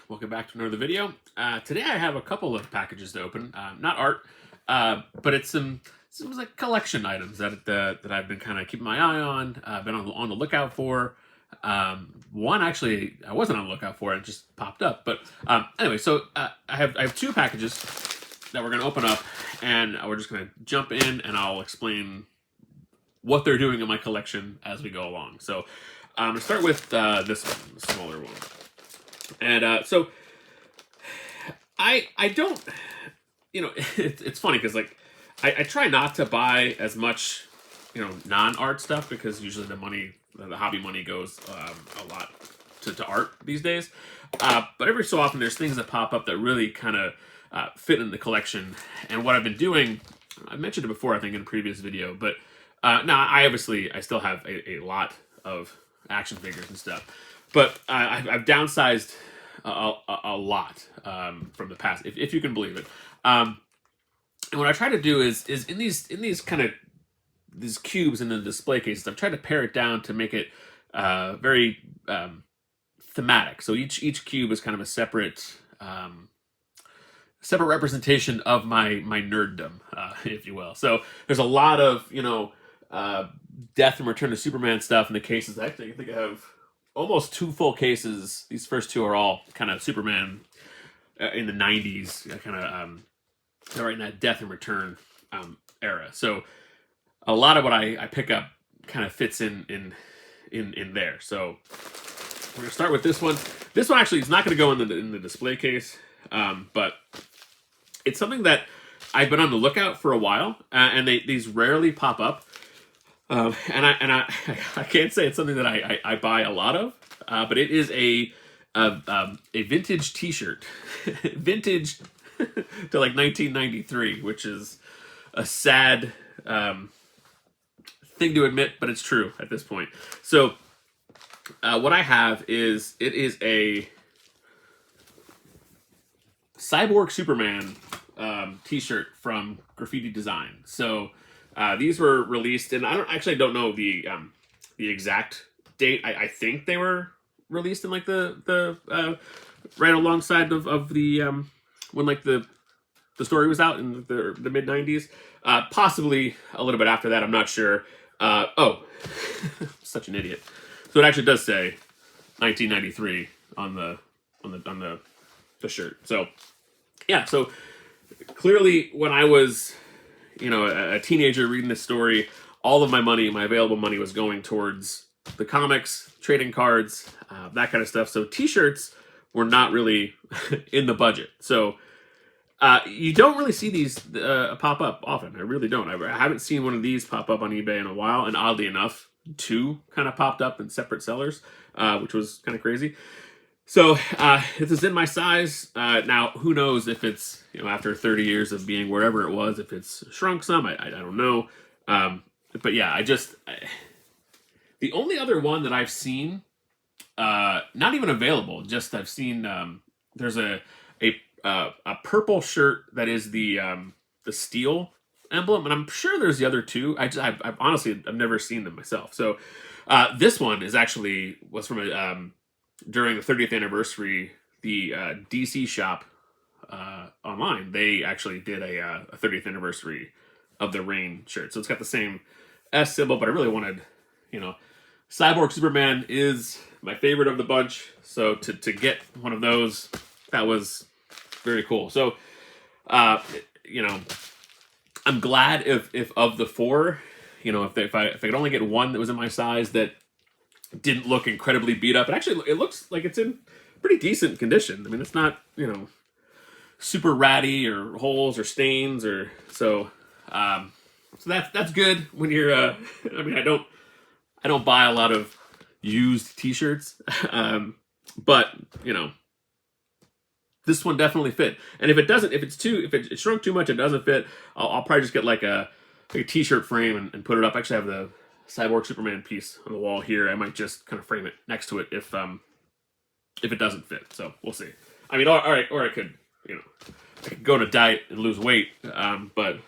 welcome back to another video. Today I have a couple of packages to open. Not art, but it's some like collection items that I've been kind of keeping my eye on. Been on the lookout for. One actually I wasn't on the lookout for; it just popped up. But anyway, so I have two packages that we're gonna open up, and we're just gonna jump in, and I'll explain what they're doing in my collection as we go along. So I'm gonna start with this one, the smaller one. And so I don't, it's funny because like I try not to buy as much, non-art stuff because usually the hobby money goes a lot to art these days. But every so often there's things that pop up that really kind of fit in the collection. And what I've been doing, I mentioned it before, I think in a previous video, but now I still have a lot of action figures and stuff. But I've downsized a lot from the past, if you can believe it. And what I try to do is in these kind of these cubes in the display cases, I've tried to pare it down to make it very thematic. So each cube is kind of a separate representation of my nerddom, if you will. So there's a lot of Death and Return to Superman stuff in the cases. Actually, I think I have almost two full cases. These first two are all kind of Superman in the 90s, kind of right in that Death and Return era. So a lot of what I pick up kind of fits in there. So we're gonna start with this one. This one actually is not going to go in the display case, but it's something that I've been on the lookout for a while, and these rarely pop up. And I can't say it's something that I buy a lot of, but it is a vintage T-shirt, vintage to like 1993, which is a sad thing to admit, but it's true at this point. So what I have is a Cyborg Superman T-shirt from Graffiti Design. So these were released, and I don't know the exact date. I think they were released in like the right alongside of the when like the story was out in the mid 90s, possibly a little bit after that. I'm not sure. Oh, such an idiot. So it actually does say 1993 on the shirt. So yeah, so clearly when I was a teenager reading this story, all of my available money was going towards the comics, trading cards, that kind of stuff. So T-shirts were not really in the budget. So you don't really see these pop up often. I really don't. I haven't seen one of these pop up on eBay in a while. And oddly enough, two kind of popped up in separate sellers, which was kind of crazy. So this is in my size. Now, who knows if it's, after 30 years of being wherever it was, if it's shrunk some, I don't know. But yeah, the only other one that I've seen, not even available, just I've seen, there's a purple shirt that is the steel emblem, and I'm sure there's the other two. I've honestly, I've never seen them myself. So this one was from during the 30th anniversary, the DC shop online, they actually did a 30th anniversary of the Rain shirt. So it's got the same S symbol, but I really wanted, Cyborg Superman is my favorite of the bunch. So to get one of those, that was very cool. So, I'm glad if of the four, if I could only get one that was in my size that didn't look incredibly beat up. It looks like it's in pretty decent condition. I mean, it's not, super ratty or holes or stains or so. So that's good when you're. I don't buy a lot of used T-shirts, but this one definitely fit. And if it shrunk too much, it doesn't fit. I'll probably just get like a T-shirt frame and put it up. Actually, I have the Cyborg Superman piece on the wall here. I might just kind of frame it next to it if it doesn't fit. So we'll see. I mean, or I could, I could go on a diet and lose weight, but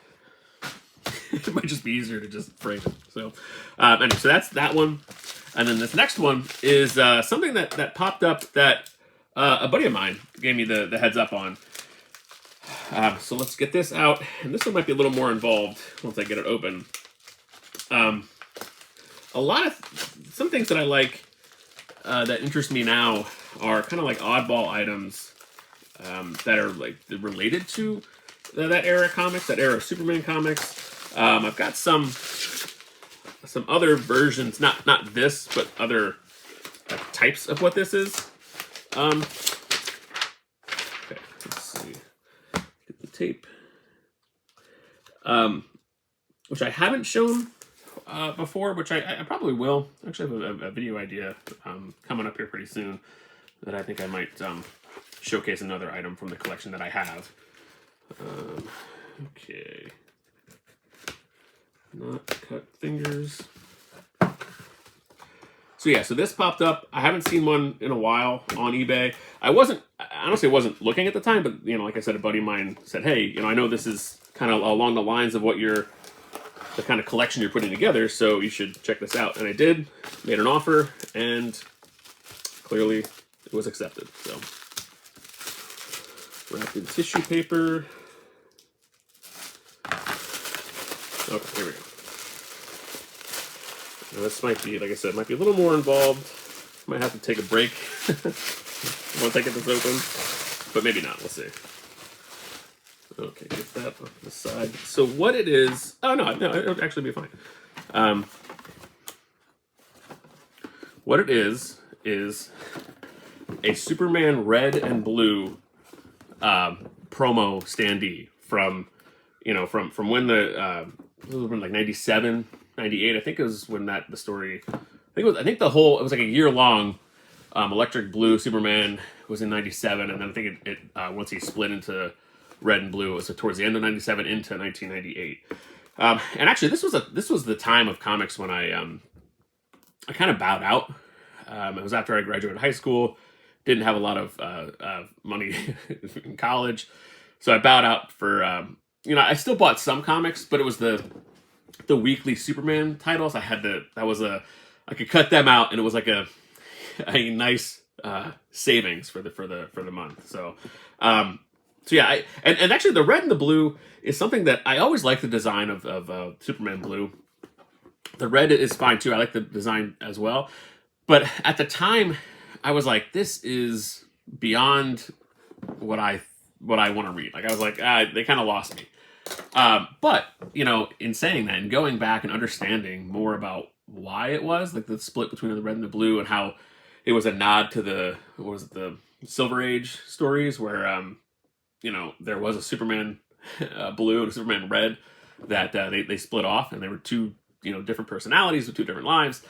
it might just be easier to just frame it. So anyway, so that's that one. And then this next one is something that popped up that a buddy of mine gave me the heads up on. So let's get this out, and this one might be a little more involved once I get it open. Some things that I like that interest me now are kind of like oddball items that are like related to that era of comics, that era of Superman comics. I've got some other versions, not this, but other types of what this is. Okay, let's see. Get the tape. Which I haven't shown before, which I probably will. Actually, I have a video idea coming up here pretty soon that I think I might showcase another item from the collection that I have. Okay. Not cut fingers. So yeah, so this popped up. I haven't seen one in a while on eBay. I honestly wasn't looking at the time, but like I said, a buddy of mine said, "Hey, I know this is kind of along the lines of what the kind of collection you're putting together, so you should check this out." And I did, made an offer, and clearly it was accepted. So wrapped in tissue paper. Okay, here we go. Now this might be, like I said, might be a little more involved. Might have to take a break once I get this open, but maybe not. We'll see. Okay, get that off the side. So what it is? Oh no, it'll actually be fine. What it is a Superman red and blue promo standee from when it was like 97, 98. I think it was when the story. It was like a year long. Electric Blue Superman was in 97, and then I think it once he split into red and blue, it was towards the end of 97 into 1998. And actually, this was the time of comics when I kind of bowed out. It was after I graduated high school, didn't have a lot of money in college, so I bowed out for. I still bought some comics, but it was the weekly Superman titles. I could cut them out, and it was like a nice savings for the month. So yeah, and actually the red and the blue is something that I always like the design of Superman blue. The red is fine too. I like the design as well. But at the time, I was like, this is beyond what I want to read. Like I was like, they kind of lost me. But in saying that and going back and understanding more about why it was like the split between the red and the blue and how it was a nod to the Silver Age stories where there was a Superman blue and a Superman red that they split off, and there were two different personalities with two different lives.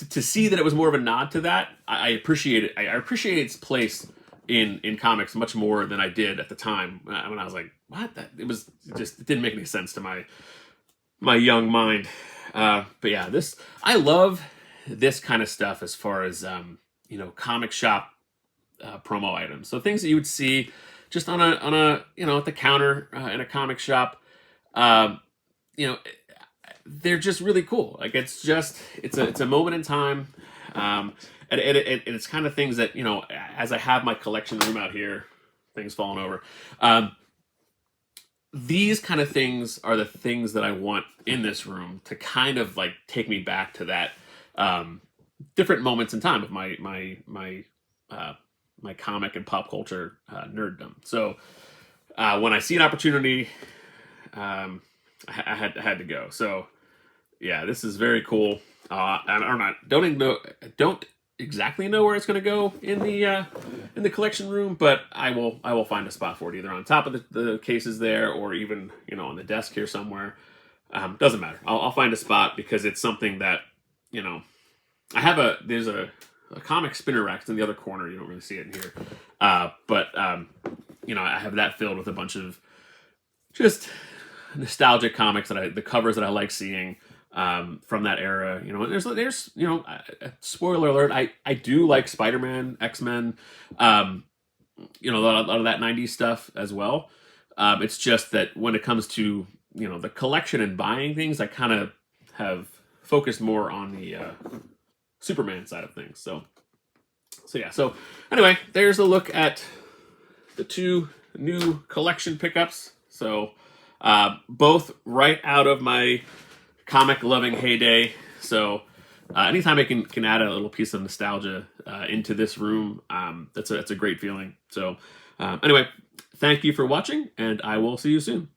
To see that it was more of a nod to that, I appreciate it. I appreciate its place in comics much more than I did at the time when I was like, what? It didn't make any sense to my young mind. But yeah, I love this kind of stuff as far as comic shop promo items. So things that you would see just on a at the counter in a comic shop. They're just really cool. Like it's a moment in time. And it's kind of things that, as I have my collection room out here, things falling over. These kind of things are the things that I want in this room to kind of like take me back to that different moments in time of my comic and pop culture nerddom. So when I see an opportunity, I had to go. So yeah, this is very cool. Don't exactly know where it's going to go in the collection room, but I will find a spot for it, either on top of the cases there or even on the desk here somewhere. Doesn't matter. I'll find a spot because it's something that there's a comic spinner rack. It's in the other corner. You don't really see it in here, but I have that filled with a bunch of just nostalgic comics the covers that I like seeing. From that era, and there's spoiler alert, I do like Spider-Man, X-Men, a lot of that 90s stuff as well. It's just that when it comes to the collection and buying things, I kind of have focused more on the Superman side of things. So So yeah, so anyway, there's a look at the 2 new collection pickups. So both right out of my comic loving heyday. So anytime I can add a little piece of nostalgia into this room, that's a great feeling. So anyway, thank you for watching, and I will see you soon.